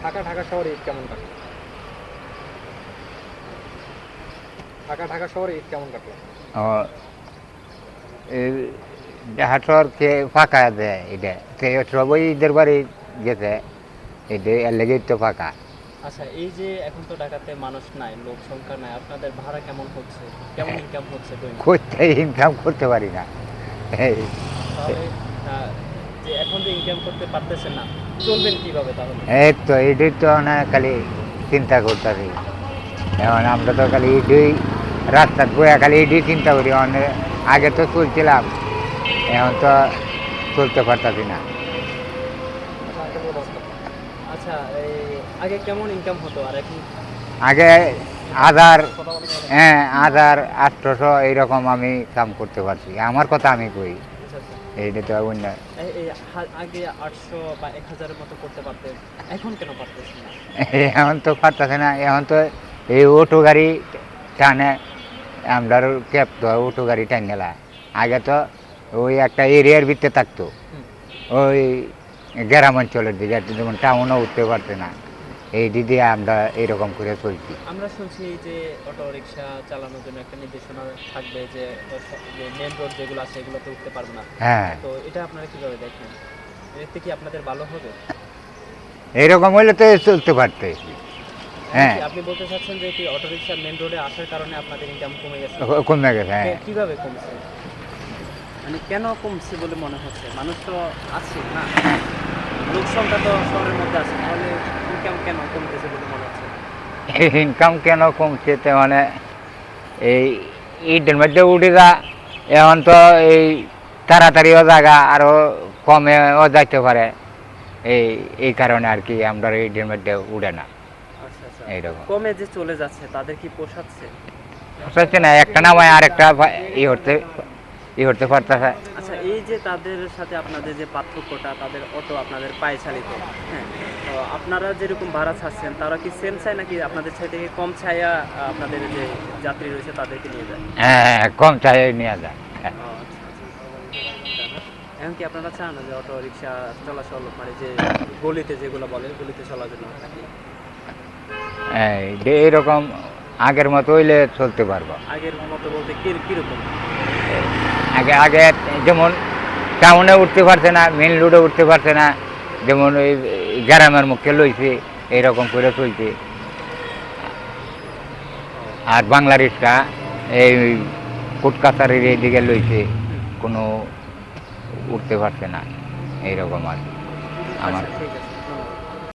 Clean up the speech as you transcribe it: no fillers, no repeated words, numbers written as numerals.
ঢাকা শহরে ঈদ কেমন কাটলো? ঢাকা শহরে ঈদ কেমন কাটলো? ও এই ঢাকা শহরকে ফাঁকা দেয় এটা সবাই ঈদের বাড়ি গেছে এটা এর লেগেই তো ফাঁকা। আচ্ছা, এই যে এখন তো ঢাকাতে মানুষ নাই, লোক সংখ্যা নাই, আপনাদের ভাড়া কেমন হচ্ছে, কেমন ইনকাম হচ্ছে দৈনিক? করতে ইনকাম করতে পারি না এই তাহলে যে এখন যে ইনকাম করতে পারতেছেন না, চলবেন কিভাবে তাহলে? এই তো এটাই তো না খালি চিন্তা করতেছি। এখন আমরা তো খালি এটাই রাস্তার বইয়া খালি এটাই চিন্তা করি। আগে তো চলছিলাম, এখন তো চলতে পারতাছি না। আচ্ছা আঙ্কেল বলো। আচ্ছা, এই আগে কেমন ইনকাম হতো আর এখন? আগে 1800 এইরকম আমি কাম করতে পারছি, আমার কথা আমি কই। আচ্ছা আচ্ছা, এইটা তো অন্য আগে 800 বা 1000-এর মতো করতে পারতেন, এখন কেন পারতেছেন না? এখন তো পারতাছে না। এখন তো এই অটো গাড়ি টানে, আমরা ক্যাব তো অটো গাড়ি টান গেলা। আগে তো ওই একটা এরিয়ার ভিতরে থাকতো, হুম, ওই গ্রাম অঞ্চলের দিকে, যেমন টাউনও উঠতে পারছে না। এই দিদি আমরা এইরকম করে চলছি। আমরা শুনছি যে অটো রিক্সা চালানোর জন্য একটা নির্দেশনা থাকবে যে মেন রোড যেগুলো আছে এগুলোতে উঠতে পারবে না। হ্যাঁ, তো এটা আপনারা কিভাবে দেখেন? এতে কি আপনাদের ভালো হবে? এইরকম হইলে তো চলতে পারতে। হ্যাঁ, আপনি বলতে চাচ্ছেন যে কি অটো রিক্সা মেন রোডে আসার কারণে আপনাদের ইনকাম কমে গেছে? কমে গেছে। হ্যাঁ, কিভাবে কমছে? মানে কেন কমছে বলে মনে হচ্ছে? মানুষ তো আছে না, লোক সংখ্যা তো শহরের মধ্যে আছে, তাহলে ইনকাম কেন কমতেছে বলে মনে হচ্ছে? ইনকাম কেন কমছে তো মানে এই ইটের মধ্যে উঠে যা, এখন তো এই তাড়াতাড়িও জায়গা আরও কমেও যাইতে পারে। এই এই কারণে আর কি আমরা ইটের মধ্যে উঠে না আচ্ছা আচ্ছা, এইরকম। কমে যে চলে যাচ্ছে তাদের কি পোষাচ্ছে? হচ্ছে না, একটা নামায় আর একটা ই করতে পারতেছে। আচ্ছা, এই যে তাদের সাথে আপনাদের যে পার্থক্যটা, তাদের অটো আপনাদের পায়ে চালিত, হ্যাঁ, তো আপনারা যেরকম ভাড়া ছাড়ছেন তারা কি সেম চায় নাকি আপনাদের সাথে কম ছায়া আপনাদের যে যাত্রী রয়েছে তাদেরকে নিয়ে যায়? হ্যাঁ, হ্যাঁ, কম চাই নিয়ে যায়। হ্যাঁ, ও আচ্ছা আচ্ছা। এখন কি আপনারা চান যে অটো রিক্সা চলাচল, মানে যে গলিতে যেগুলো বলে গলিতে চলার জন্য নাকি? এইরকম আগের মতো হইলে চলতে পারবো। আগের মতো বলতে কিরকম? আগে আগে যেমন টাউনে উঠতে পারছে না, মেন রোডে উঠতে পারছে না, যেমন ওই গ্রামের মুখে লইছে এইরকম করে চলছে। আর বাংলা রিক্সা এই কোর্ট কাছারির এইদিকে লইছে, কোনো উঠতে পারছে না এইরকম আর কি আমার। আচ্ছা, ঠিক আছে।